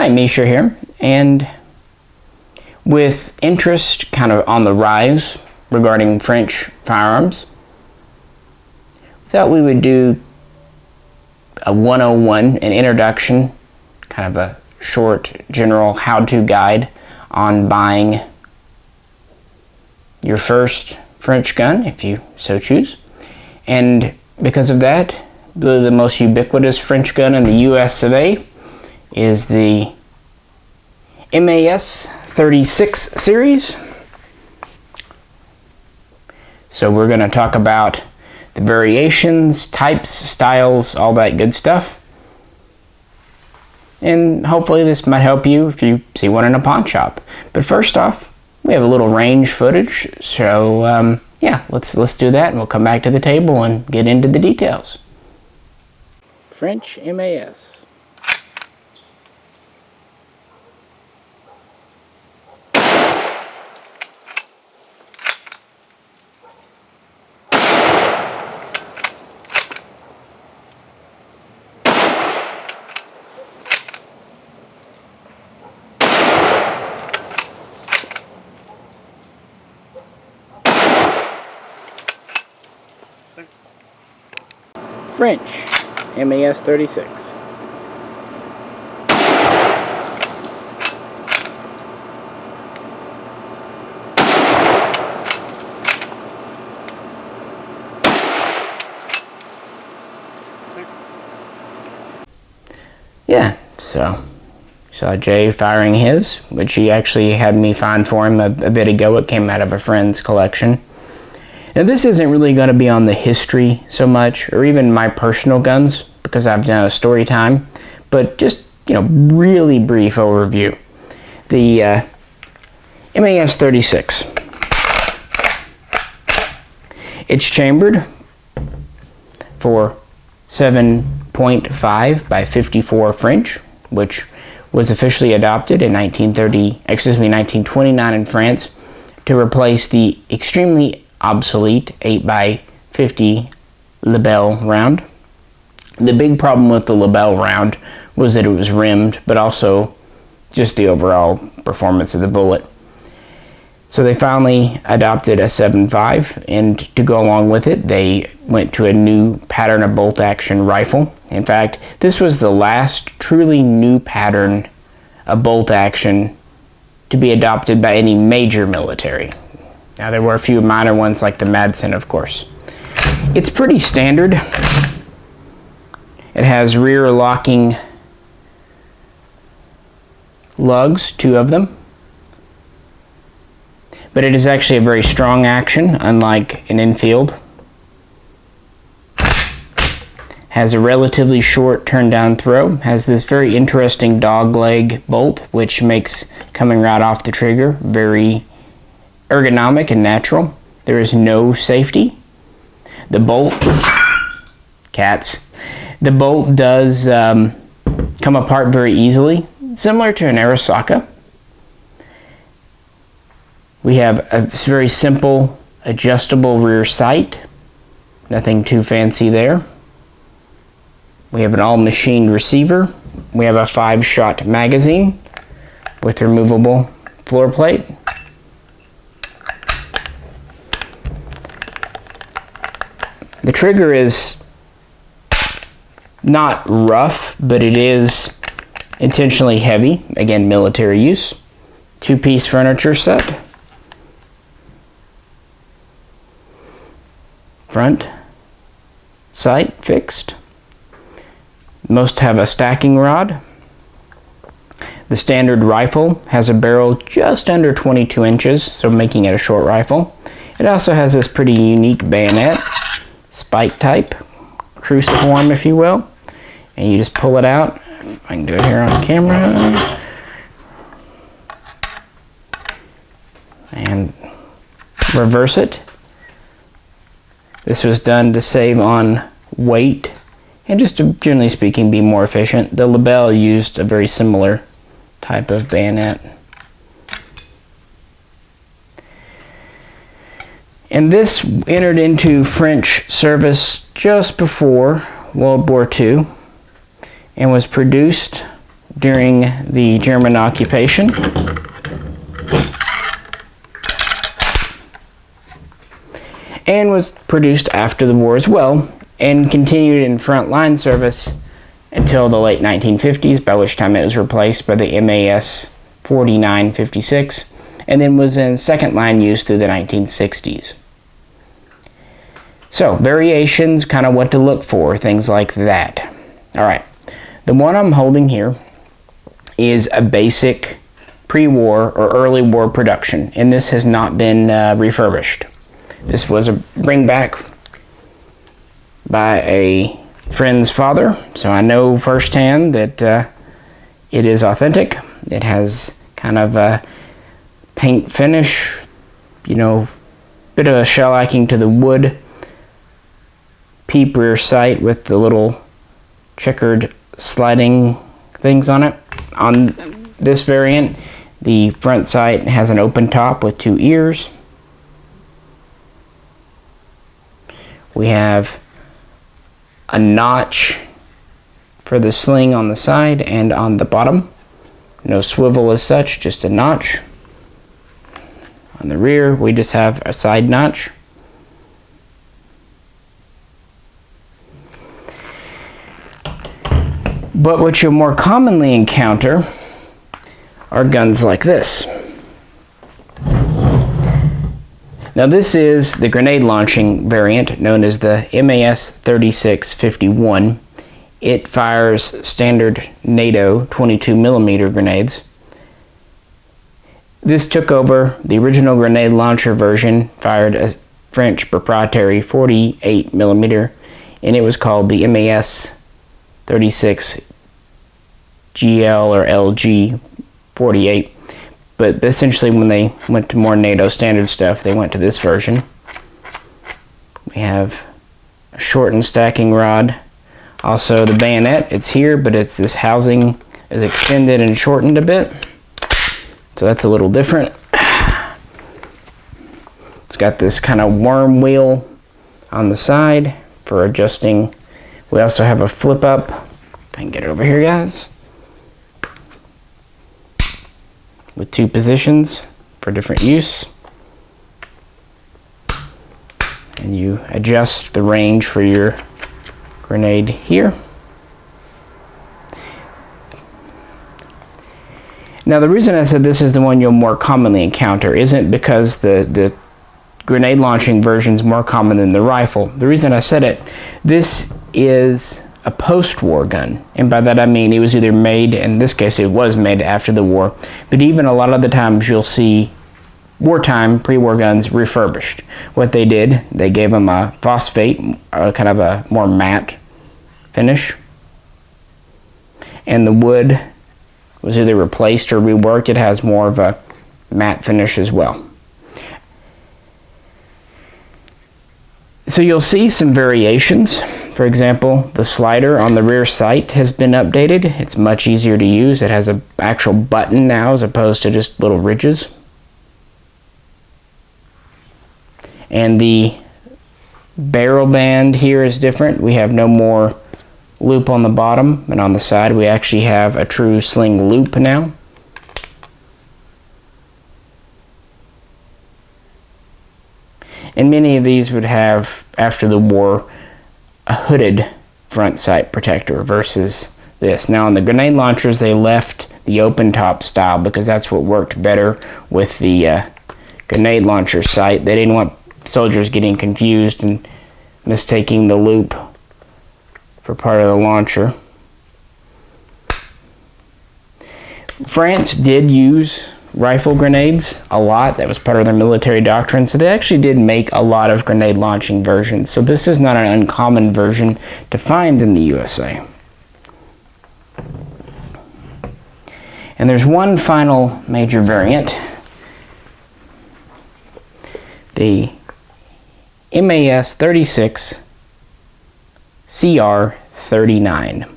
Hi, Misha here, and with interest kind of on the rise regarding French firearms, we thought we would do a 101, an introduction, kind of a short general how-to guide on buying your first French gun, if you so choose. And because of that, the most ubiquitous French gun in the US of A is the MAS-36 series. So we're going to talk about the variations, types, styles, all that good stuff. And hopefully this might help you if you see one in a pawn shop. But first off, we have a little range footage, so yeah, let's do that, and we'll come back to the table and get into the details. French MAS. French MAS-36. Yeah, so saw Jay firing his, which he actually had me find for him a bit ago. It came out of a friend's collection. Now this isn't really going to be on the history so much, or even my personal guns, because I've done a story time, but just, really brief overview. The MAS-36. It's chambered for 7.5 by 54 French, which was officially adopted in 1929 in France to replace the extremely obsolete 8x50 Lebel round. The big problem with the Lebel round was that it was rimmed, but also just the overall performance of the bullet. So they finally adopted a 7.5, and to go along with it, they went to a new pattern of bolt action rifle. In fact, this was the last truly new pattern of bolt action to be adopted by any major military. Now there were a few minor ones like the Madsen, of course. It's pretty standard. It has rear locking lugs, 2 of them. But it is actually a very strong action, unlike an infield. Has a relatively short turn down throw. Has this very interesting dogleg bolt, which makes coming right off the trigger very ergonomic and natural. There is no safety. The bolt, the bolt does come apart very easily, similar to an Arisaka. We have a very simple adjustable rear sight, nothing too fancy there. We have an all-machined receiver. We have a 5-shot magazine with removable floor plate. The trigger is not rough, but it is intentionally heavy. Again, military use. 2-piece furniture set. Front sight fixed. Most have a stacking rod. The standard rifle has a barrel just under 22 inches, so making it a short rifle. It also has this pretty unique bayonet. Spike type, cruciform if you will, and you just pull it out. I can do it here on camera, and reverse it. This was done to save on weight and just to, generally speaking, be more efficient. The Lebel used a very similar type of bayonet. And this entered into French service just before World War II and was produced during the German occupation. And was produced after the war as well, and continued in frontline service until the late 1950s, by which time it was replaced by the MAS-36, and then was in second line use through the 1960s. So, variations, kind of what to look for, things like that. Alright, the one I'm holding here is a basic pre-war or early war production, and this has not been refurbished. This was a bring back by a friend's father, so I know firsthand that it is authentic. It has kind of a paint finish, you know, bit of a shellacking to the wood, peep rear sight with the little checkered sliding things on it. On this variant, the front sight has an open top with 2 ears. We have a notch for the sling on the side and on the bottom. No swivel as such, just a notch. On the rear, we just have a side notch. But what you'll more commonly encounter are guns like this. Now this is the grenade launching variant known as the MAS-36-51. It fires standard NATO 22mm grenades. This took over the original grenade launcher version, fired a French proprietary 48mm, and it was called the MAS-36 GL or LG 48. But essentially when they went to more NATO standard stuff, they went to this version. We have a shortened stacking rod. Also the bayonet, it's here, but it's this housing is extended and shortened a bit. So that's a little different. It's got this kind of worm wheel on the side for adjusting. We also have a flip up. If I can get it over here, guys. With 2 positions for different use. And you adjust the range for your grenade here. Now the reason I said this is the one you'll more commonly encounter isn't because the grenade launching version is more common than the rifle. The reason I said it, this is a post-war gun, and by that I mean it was either made, in this case it was made after the war, but even a lot of the times you'll see wartime pre-war guns refurbished. What they did, they gave them a phosphate, kind of a more matte finish, and the wood was either replaced or reworked. It has more of a matte finish as well. So you'll see some variations. For example, the slider on the rear sight has been updated. It's much easier to use. It has an actual button now as opposed to just little ridges. And the barrel band here is different. We have no more loop on the bottom, and on the side we actually have a true sling loop now. And many of these would have, after the war, a hooded front sight protector versus this. Now on the grenade launchers they left the open top style because that's what worked better with the grenade launcher sight. They didn't want soldiers getting confused and mistaking the loop for part of the launcher. France did use rifle grenades a lot. That was part of their military doctrine, so they actually did make a lot of grenade launching versions. So this is not an uncommon version to find in the USA. And there's one final major variant, the MAS-36 CR-39.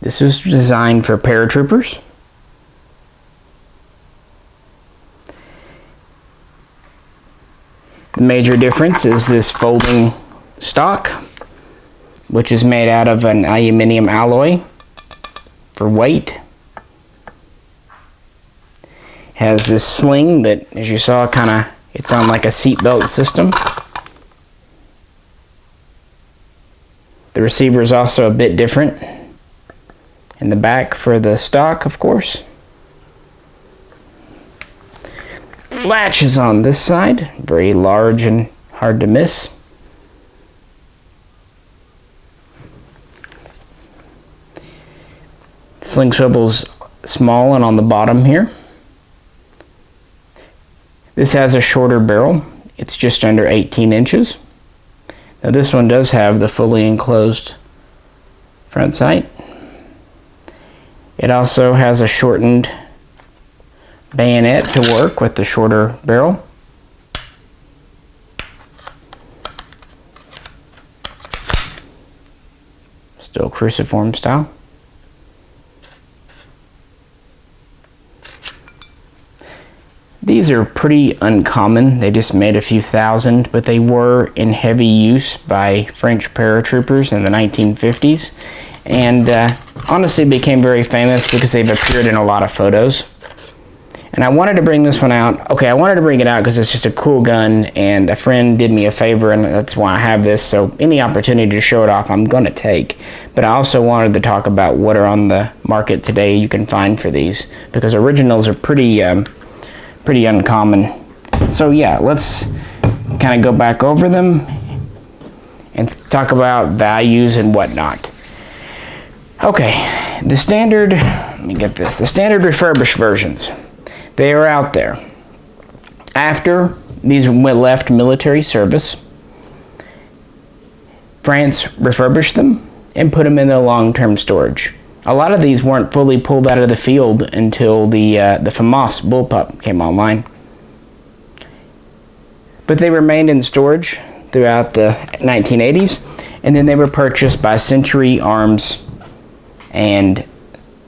This was designed for paratroopers. The major difference is this folding stock, which is made out of an aluminum alloy. for weight. Has this sling that, as you saw, it's on like a seatbelt system. The receiver is also a bit different in the back for the stock, of course. Latch is on this side, very large and hard to miss. Sling swivel's small and on the bottom here. This has a shorter barrel. It's just under 18 inches. Now this one does have the fully enclosed front sight. It also has a shortened bayonet to work with the shorter barrel. Still cruciform style. These are pretty uncommon. They just made a few thousand, but they were in heavy use by French paratroopers in the 1950s, and honestly became very famous because they've appeared in a lot of photos. And I wanted to bring this one out. Okay, I wanted to bring it out because it's just a cool gun, and a friend did me a favor, and that's why I have this. So any opportunity to show it off, I'm going to take. But I also wanted to talk about what are on the market today you can find for these, because originals are pretty uncommon. So yeah, let's kind of go back over them and talk about values and whatnot. Okay, the standard, let me get this, the standard refurbished versions, they are out there. After these left military service, France refurbished them and put them in the long-term storage. A lot of these weren't fully pulled out of the field until the FAMAS bullpup came online. But they remained in storage throughout the 1980s, and then they were purchased by Century Arms and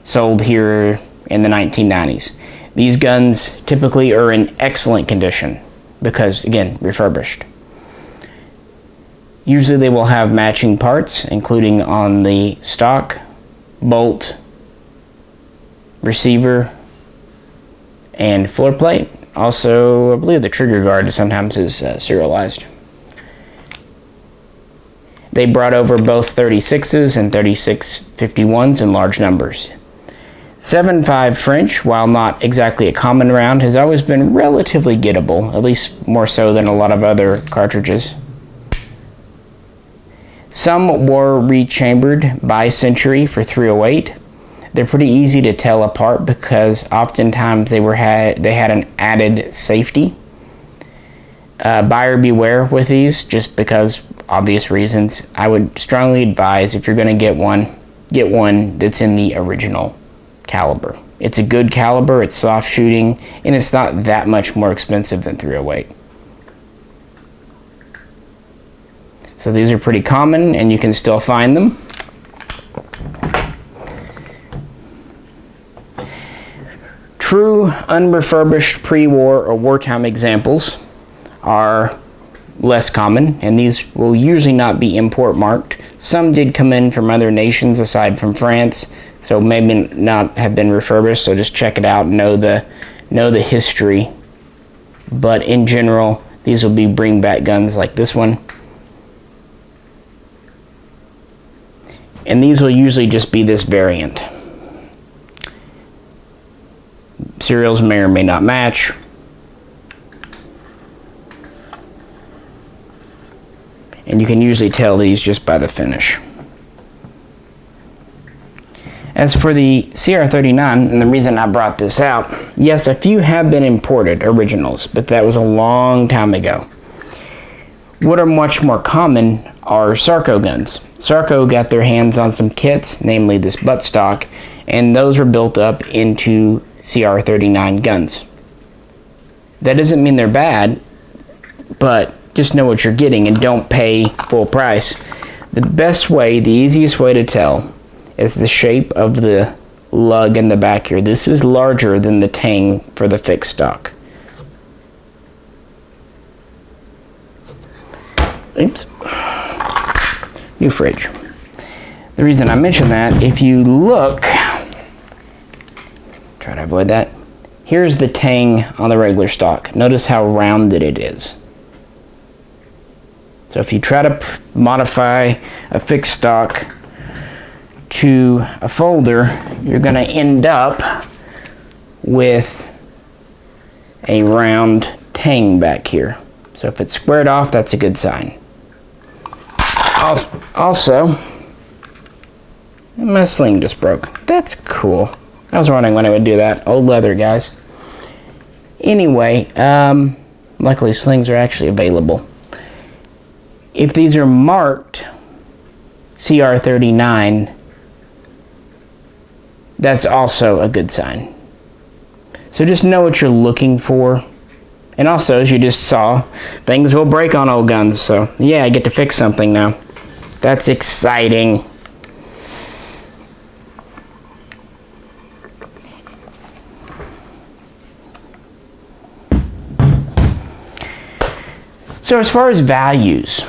sold here in the 1990s. These guns typically are in excellent condition because, again, refurbished. Usually they will have matching parts, including on the stock, bolt, receiver, and floor plate. Also, I believe the trigger guard sometimes is serialized. They brought over both 36s and 3651s in large numbers. 7.5 French, while not exactly a common round, has always been relatively gettable, at least more so than a lot of other cartridges. Some were rechambered by Century for 308. They're pretty easy to tell apart because oftentimes they had an added safety. Buyer beware with these, just because obvious reasons. I would strongly advise, if you're going to get one that's in the original caliber. It's a good caliber, it's soft shooting, and it's not that much more expensive than 308. So these are pretty common, and you can still find them. True unrefurbished pre-war or wartime examples are less common, and these will usually not be import marked. Some did come in from other nations aside from France, so maybe not have been refurbished, so just check it out and know the history. But in general, these will be bring back guns like this one. And these will usually just be this variant. Serials may or may not match. And you can usually tell these just by the finish. As for the CR39, and the reason I brought this out, yes, a few have been imported, originals, but that was a long time ago. What are much more common are Sarco guns. Sarco got their hands on some kits, namely this buttstock, and those were built up into CR39 guns. That doesn't mean they're bad, but just know what you're getting and don't pay full price. The best way, the easiest way to tell is the shape of the lug in the back here. This is larger than the tang for the fixed stock. Oops. New fridge. The reason I mention that, if you look Try to avoid that. Here's the tang on the regular stock. Notice how rounded it is. So if you try to modify a fixed stock to a folder, you're going to end up with a round tang back here. So if it's squared off, that's a good sign. Also, my sling just broke. That's cool. I was wondering when I would do that. Old leather, guys. Anyway, luckily slings are actually available. If these are marked CR39, that's also a good sign. So just know what you're looking for. And also, as you just saw, things will break on old guns. So yeah, I get to fix something now. That's exciting. So as far as values,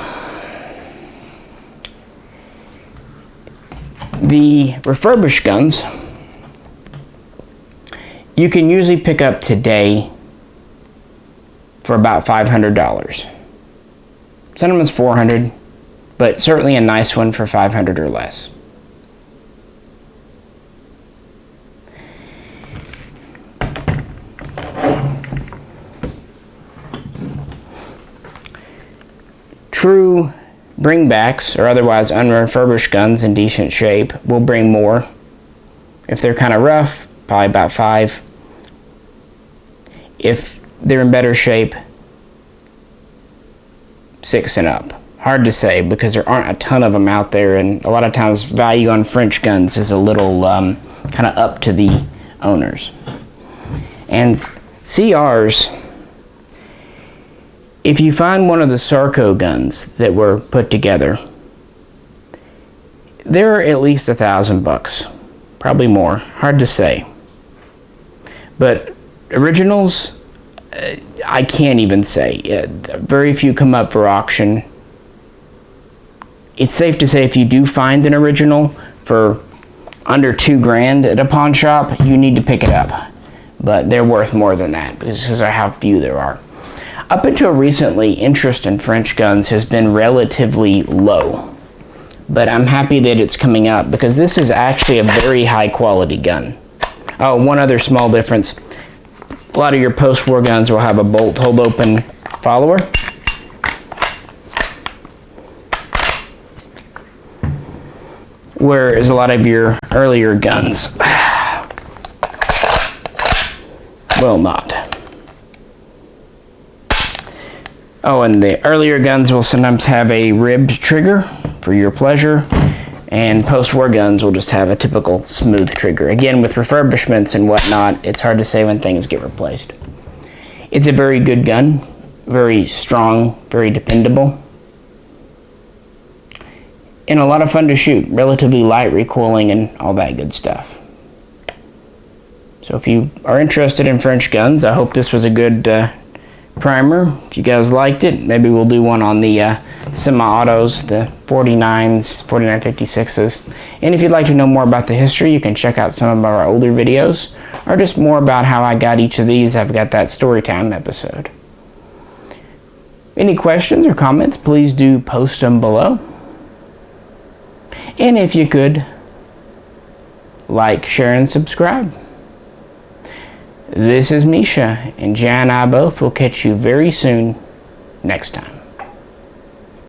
the refurbished guns, you can usually pick up today for about $500. Some of them is $400, but certainly a nice one for $500 or less. True bringbacks, or otherwise unrefurbished guns in decent shape, will bring more. If they're kind of rough, probably about $5. If they're in better shape, $6 and up. Hard to say because there aren't a ton of them out there, and a lot of times value on French guns is a little kind of up to the owners. And CRs, if you find one of the Sarco guns that were put together, they're at least $1,000, probably more. Hard to say. But originals, I can't even say. Very few come up for auction. It's safe to say if you do find an original for under $2,000 at a pawn shop, you need to pick it up. But they're worth more than that because of how few there are. Up until recently, interest in French guns has been relatively low. But I'm happy that it's coming up because this is actually a very high quality gun. Oh, one other small difference. A lot of your post-war guns will have a bolt hold open follower. Whereas a lot of your earlier guns will not. Oh, and the earlier guns will sometimes have a ribbed trigger for your pleasure, and post-war guns will just have a typical smooth trigger. Again, with refurbishments and whatnot, it's hard to say when things get replaced. It's a very good gun, very strong, very dependable, and a lot of fun to shoot. Relatively light recoiling and all that good stuff. So if you are interested in French guns, I hope this was a good primer. If you guys liked it, maybe we'll do one on the semi-autos, the 49s, 4956s. And if you'd like to know more about the history, you can check out some of our older videos, or just more about how I got each of these. I've got that story time episode. Any questions or comments, please do post them below. And if you could, like, share, and subscribe. This is Misha, and Jan and I both will catch you very soon next time.